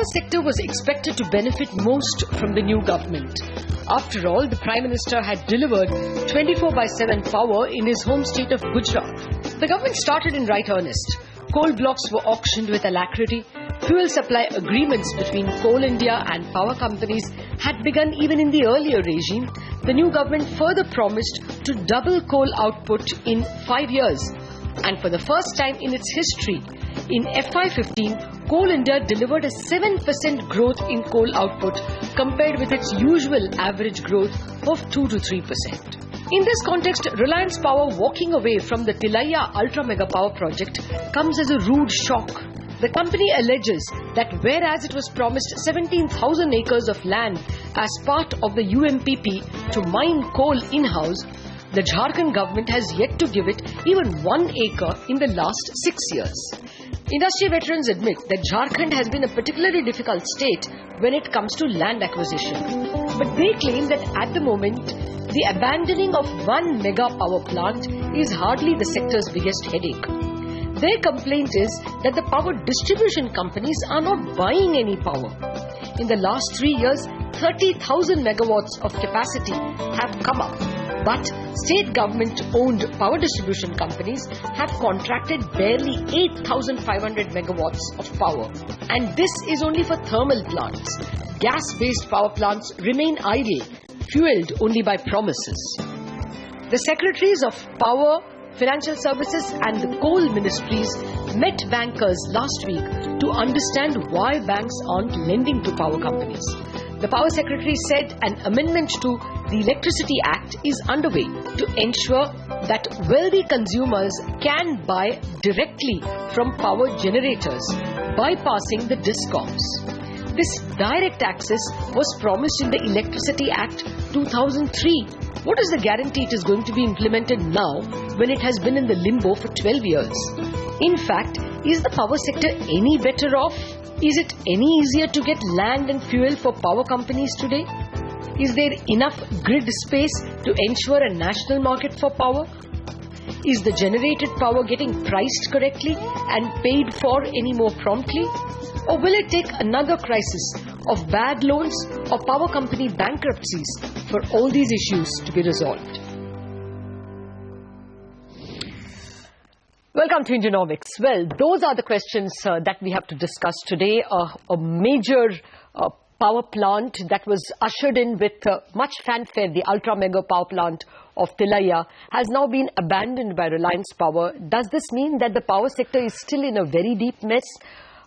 power sector was expected to benefit most from the new government. After all, the Prime Minister had delivered 24/7 power in his home state of Gujarat. The government started in right earnest. Coal blocks were auctioned with alacrity. Fuel supply agreements between Coal India and power companies had begun even in the earlier regime. The new government further promised to double coal output in 5 years. And for the first time in its history, in FY15, Coal India delivered a 7% growth in coal output compared with its usual average growth of 2 to 3%. In this context, Reliance Power walking away from the Tilaiya Ultra Mega Power project comes as a rude shock. The company alleges that whereas it was promised 17,000 acres of land as part of the UMPP to mine coal in-house, the Jharkhand government has yet to give it even 1 acre in the last 6 years. Industry veterans admit that Jharkhand has been a particularly difficult state when it comes to land acquisition. But they claim that at the moment, the abandoning of one mega power plant is hardly the sector's biggest headache. Their complaint is that the power distribution companies are not buying any power. In the last 3 years, 30,000 megawatts of capacity have come up. But state government-owned power distribution companies have contracted barely 8,500 megawatts of power. And this is only for thermal plants. Gas-based power plants remain idle, fueled only by promises. The Secretaries of Power, Financial Services and the Coal Ministries met bankers last week to understand why banks aren't lending to power companies. The Power Secretary said an amendment to the Electricity Act is underway to ensure that wealthy consumers can buy directly from power generators, bypassing the DISCOMs. This direct access was promised in the Electricity Act 2003. What is the guarantee it is going to be implemented now when it has been in the limbo for 12 years? In fact, is the power sector any better off? Is it any easier to get land and fuel for power companies today? Is there enough grid space to ensure a national market for power? Is the generated power getting priced correctly and paid for any more promptly? Or will it take another crisis of bad loans or power company bankruptcies for all these issues to be resolved? Welcome to Indianomics. Well, those are the questions that we have to discuss today. A major power plant that was ushered in with much fanfare, the ultra mega power plant of Tilaiya, has now been abandoned by Reliance Power. Does this mean that the power sector is still in a very deep mess?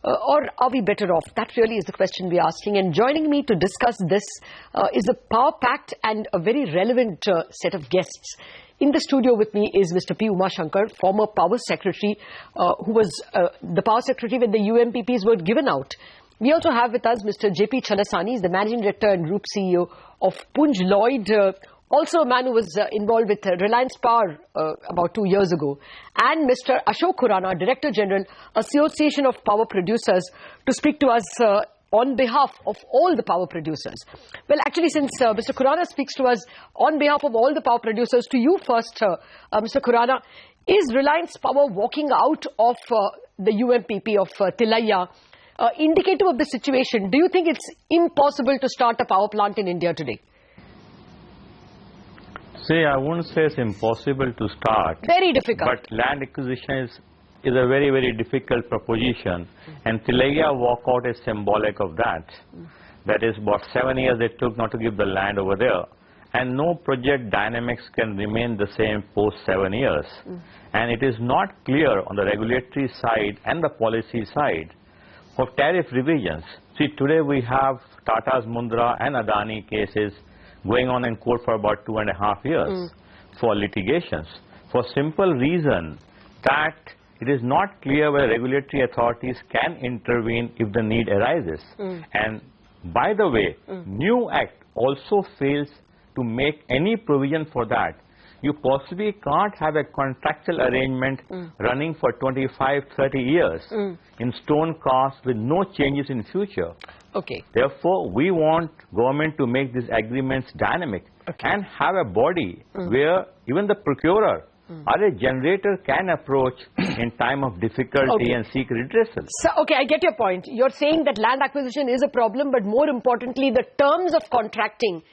Or are we better off? That really is the question we're asking. And joining me to discuss this is a power-packed and a very relevant set of guests. In the studio with me is Mr. P. Umashankar, former Power Secretary, who was the Power Secretary when the UMPPs were given out. We also have with us Mr. J.P. Chalasani, he's the Managing Director and Group CEO of Punj, Lloyd, also a man who was involved with Reliance Power about 2 years ago. And Mr. Ashok Khurana, Director General, Association of Power Producers, to speak to us on behalf of all the power producers. Well, actually, since Mr. Khurana speaks to us on behalf of all the power producers, to you first, Mr. Khurana, is Reliance Power walking out of the UMPP of Tilaiya indicative of the situation? Do you think it's impossible to start a power plant in India today? See, I wouldn't say it's impossible to start. Very difficult. But land acquisition is a very, very difficult proposition. And Tilaiya walkout is symbolic of that. That is about 7 years it took not to give the land over there. And no project dynamics can remain the same post 7 years. And it is not clear on the regulatory side and the policy side of tariff revisions. See, today we have Tata's Mundra and Adani cases going on in court for about 2.5 years for litigations. For simple reason that it is not clear whether regulatory authorities can intervene if the need arises. And by the way, new act also fails to make any provision for that. You possibly can't have a contractual arrangement running for 25, 30 years in stone cast with no changes in future. Okay. Therefore, we want government to make these agreements dynamic and have a body where even the procurer or a generator can approach in time of difficulty and seek redressal. So, okay, I get your point. You're saying that land acquisition is a problem, but more importantly, the terms of contracting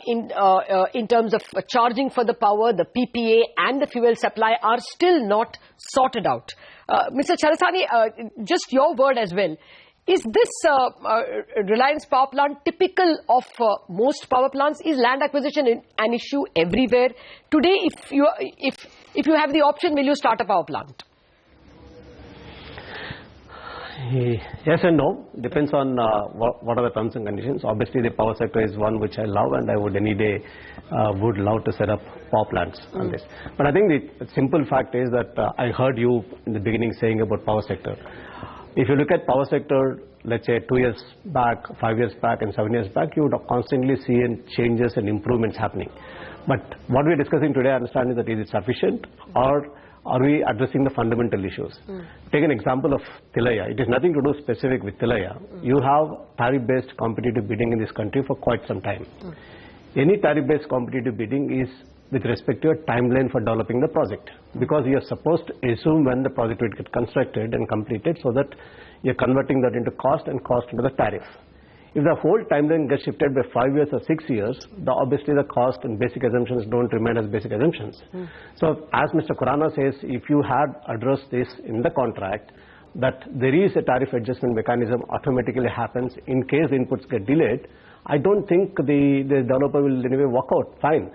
in terms of charging for the power, the PPA and the fuel supply are still not sorted out. Mr. Chalasani, just your word as well. Is this Reliance power plant typical of most power plants? Is land acquisition an issue everywhere? Today, if you have the option, will you start a power plant? Yes and no. Depends on what are the terms and conditions. Obviously, the power sector is one which I love, and I would any day would love to set up power plants on this. But I think the simple fact is that I heard you in the beginning saying about power sector. If you look at power sector, let's say 2 years back, 5 years back and 7 years back, you would constantly see changes and improvements happening. But what we are discussing today, I understand, is that is it sufficient, or are we addressing the fundamental issues? Take an example of Tilaiya. It has nothing to do specific with Tilaiya. You have tariff-based competitive bidding in this country for quite some time. Any tariff-based competitive bidding is with respect to a timeline for developing the project, because you are supposed to assume when the project will get constructed and completed, so that you are converting that into cost and cost into the tariff. If the whole timeline gets shifted by 5 years or 6 years, obviously the cost and basic assumptions don't remain as basic assumptions. So as Mr. Khurana says, if you had addressed this in the contract, that there is a tariff adjustment mechanism automatically happens in case the inputs get delayed, I don't think the developer will anyway walk out. Fine.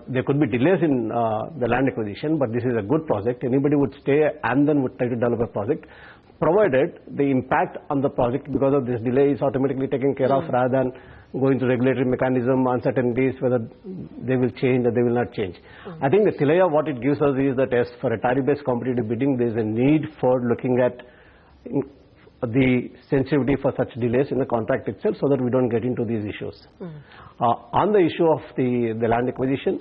There could be delays in the land acquisition, but this is a good project. Anybody would stay and then would try to develop a project, provided the impact on the project because of this delay is automatically taken care of, rather than going to regulatory mechanism, uncertainties, whether they will change or they will not change. I think the Tilaiya, what it gives us is that as for a tariff-based competitive bidding, there is a need for looking at the sensitivity for such delays in the contract itself, so that we don't get into these issues. On the issue of the land acquisition,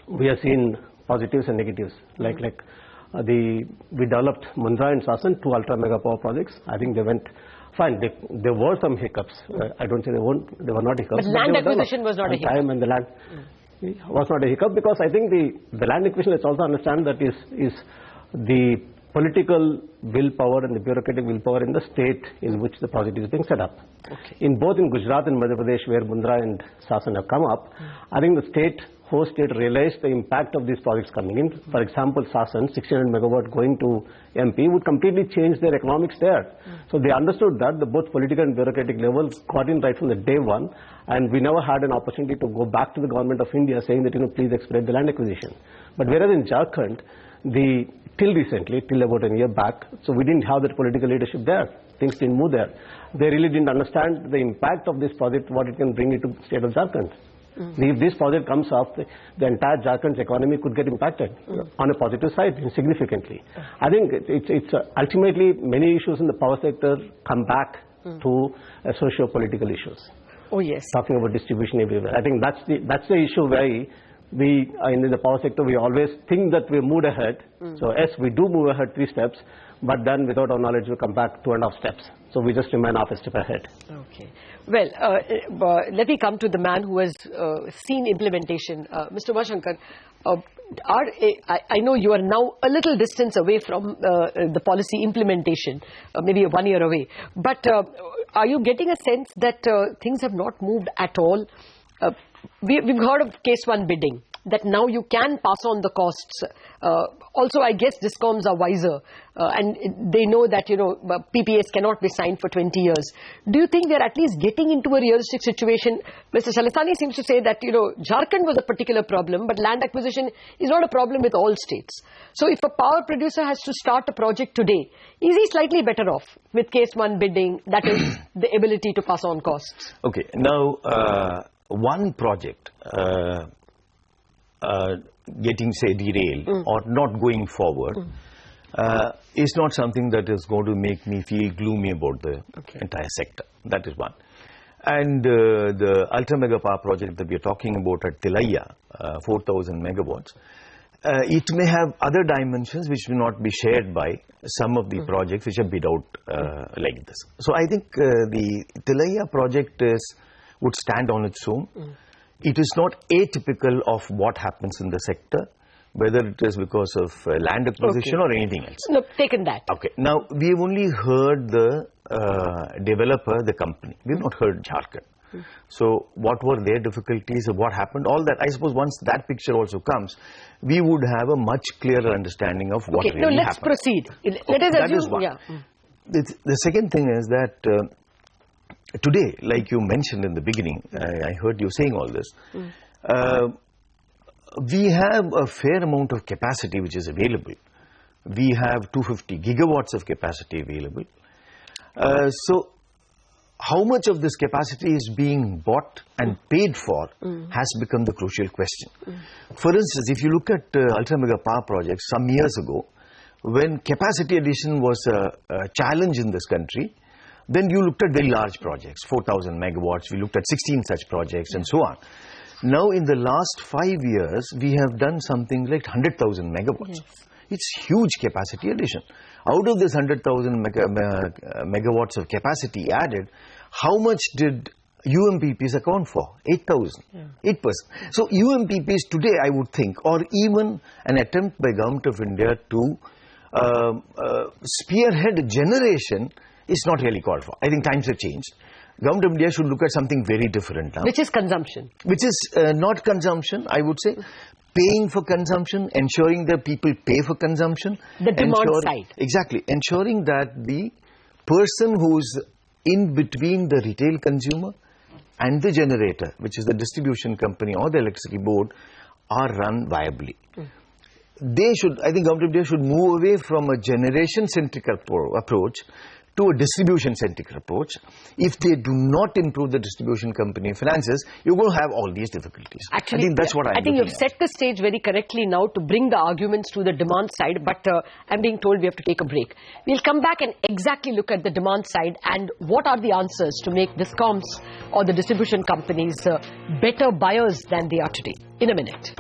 we have seen positives and negatives. We developed Mundra and Sasan, 2 ultra mega power projects. I think they went fine. There were some hiccups. I don't say they were not hiccups. But land acquisition was not a hiccup. Time and the land was not a hiccup, because I think the land acquisition, let's also understand that is the political willpower and the bureaucratic willpower in the state in which the project is being set up. In both in Gujarat and Madhya Pradesh, where Mundra and Sasan have come up, I think the host state realized the impact of these projects coming in. For example, Sasan, 1600 megawatt going to MP would completely change their economics there. So they understood that the both political and bureaucratic level got in right from the day one, and we never had an opportunity to go back to the government of India saying that, please expedite the land acquisition. But whereas in Jharkhand, till recently, till about a year back, so we didn't have that political leadership there. Things didn't move there. They really didn't understand the impact of this project, what it can bring into the state of Jharkhand. If this project comes up, the entire Jharkhand's economy could get impacted on a positive side significantly. I think it's ultimately many issues in the power sector come back to socio-political issues. Oh yes. Talking about distribution everywhere. I think that's the issue where we in the power sector, we always think that we moved ahead. So yes, we do move ahead 3 steps, but then without our knowledge we come back 2.5 steps. So we just remain half a step ahead. Okay. Well, let me come to the man who has seen implementation. Mr. Umashankar, I know you are now a little distance away from the policy implementation, maybe 1 year away. But are you getting a sense that things have not moved at all? We've heard of case 1 bidding, that now you can pass on the costs. Also, I guess discoms are wiser and they know that, PPAs cannot be signed for 20 years. Do you think they're at least getting into a realistic situation? Mr. Chalasani seems to say that, Jharkhand was a particular problem, but land acquisition is not a problem with all states. So if a power producer has to start a project today, is he slightly better off with case 1 bidding, that is the ability to pass on costs? Okay, now one project getting, say, derailed or not going forward is not something that is going to make me feel gloomy about the entire sector. That is one. And the ultra mega power project that we are talking about at Tilaiya, 4,000 megawatts, it may have other dimensions which will not be shared by some of the projects which are bid out like this. So I think the Tilaiya project would stand on its own. It is not atypical of what happens in the sector. whether it is because of land acquisition or anything else. No, taken that. Okay. Now, we have only heard the developer, the company. We have not heard Jharkhand. So, what were their difficulties, what happened, all that. I suppose once that picture also comes, we would have a much clearer understanding of what really happened. Now let's proceed. Let us that assume, is one. yeah. The second thing is that today, like you mentioned in the beginning, I heard you saying all this, we have a fair amount of capacity which is available. We have 250 gigawatts of capacity available. So, how much of this capacity is being bought and paid for has become the crucial question. For instance, if you look at ultra mega power projects some years ago, when capacity addition was a challenge in this country, then you looked at very large projects, 4,000 megawatts, we looked at 16 such projects and so on. Now in the last 5 years, we have done something like 100,000 megawatts. Yes. It's huge capacity addition. Out of this 100,000 megawatts of capacity added, how much did UMPPs account for? 8,000, 8%. So UMPPs today, I would think, or even an attempt by Government of India to spearhead generation is not really called for. I think times have changed. Government of India should look at something very different now. Which is consumption. Which is not consumption, I would say. Paying for consumption, ensuring that people pay for consumption. The demand side. Exactly. Ensuring that the person who's in between the retail consumer and the generator, which is the distribution company or the electricity board, are run viably. They should, I think Government of India should move away from a generation-centric approach to a distribution-centric approach. If they do not improve the distribution company finances, you're going to have all these difficulties. Actually, I think that's what I think you've set the stage very correctly now to bring the arguments to the demand side, but I'm being told we have to take a break. We'll come back and exactly look at the demand side and what are the answers to make DISCOMs or the distribution companies better buyers than they are today. In a minute.